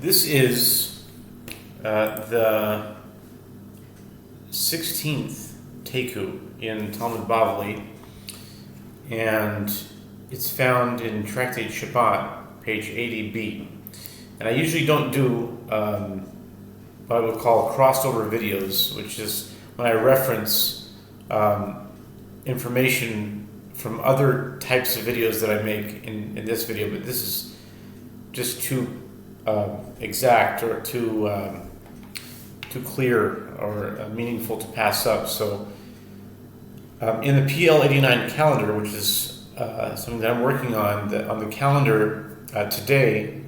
This is the 16th Taiku in Talmud Bavli, and it's found in Tractate Shabbat, page 80b. And I usually don't do what I would call crossover videos, which is when I reference information from other types of videos that I make in this video, but this is just too exact or too clear or meaningful to pass up. So in the PL89 calendar, which is something that I'm working on the calendar today,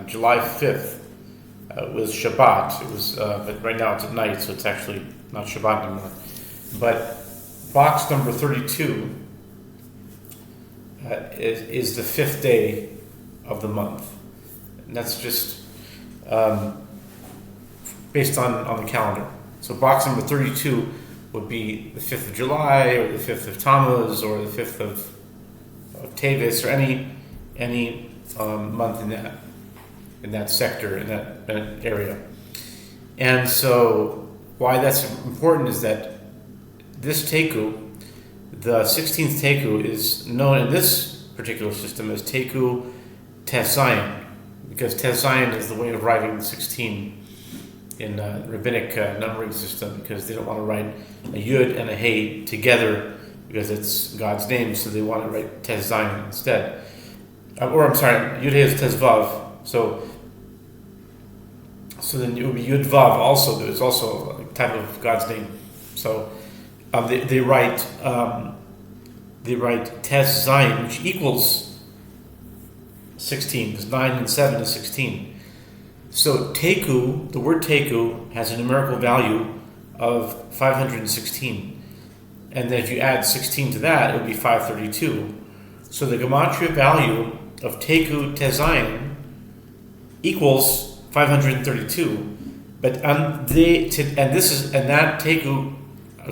July 5th, was Shabbat. It was, but right now it's at night, so it's actually not Shabbat anymore. But box number 32 is the 5th day of the month. And that's just based on the calendar. So box number 32 would be the 5th of July, or the 5th of Tammuz, or the 5th of Teves, or any month in that sector, in that area. And so why that's important is that this Taiku, the 16th Taiku, is known in this particular system as Taiku Zayin, because Zayin is the way of writing 16 in rabbinic numbering system, because they don't want to write a Yud and a Hey together because it's God's name, so they want to write Zayin instead. Or I'm sorry, Yud Hey is Vav, so then it would be Yud Vav also. There's also a type of God's name. So they write Tes Zayin, which equals 16, because 9 and 7 is 16. So Taiku, the word Taiku, has a numerical value of 516. And then if you add 16 to that, it would be 532. So the gematria value of Taiku Tes Zayin equals 532. But that Taiku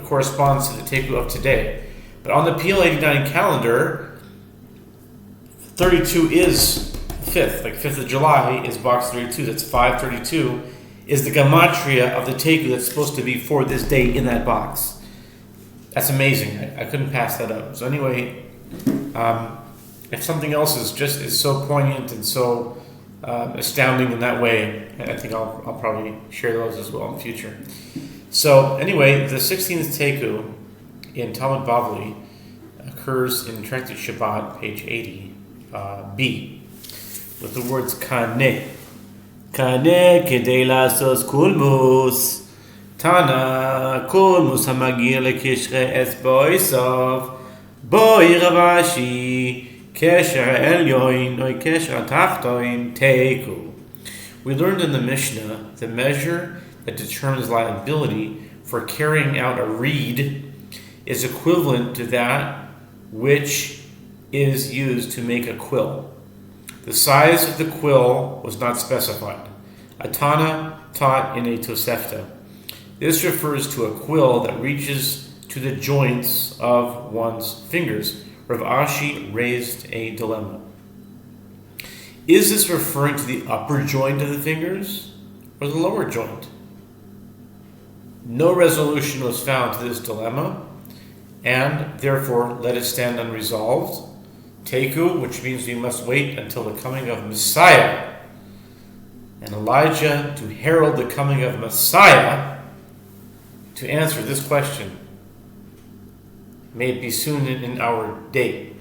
corresponds to the Taiku of today. But on the PL89 calendar, 32 is 5th, like 5th of July is box 32, that's 532, is the gematria of the Taiku that's supposed to be for this day in that box. That's amazing. I couldn't pass that up. So anyway, if something else is so poignant and so astounding in that way, I think I'll probably share those as well in the future. So anyway, the 16th Taiku in Talmud Bavli occurs in Tractate Shabbat, page 80b, with the words Kaneh. Kaneh kedei lasos kulmus. Tana kulmus hamagir lekishre es boisov. Boi ravashi. Kesher elyoin oi kesher tachtoin teiku. We learned in the Mishnah the measure that determines liability for carrying out a reed is equivalent to that which is used to make a quill. The size of the quill was not specified. A Tana taught in a Tosefta. This refers to a quill that reaches to the joints of one's fingers. Rav Ashi raised a dilemma. Is this referring to the upper joint of the fingers or the lower joint? No resolution was found to this dilemma, and therefore let it stand unresolved. Taiku, which means we must wait until the coming of Messiah, and Elijah to herald the coming of Messiah to answer this question. May it be soon in our day.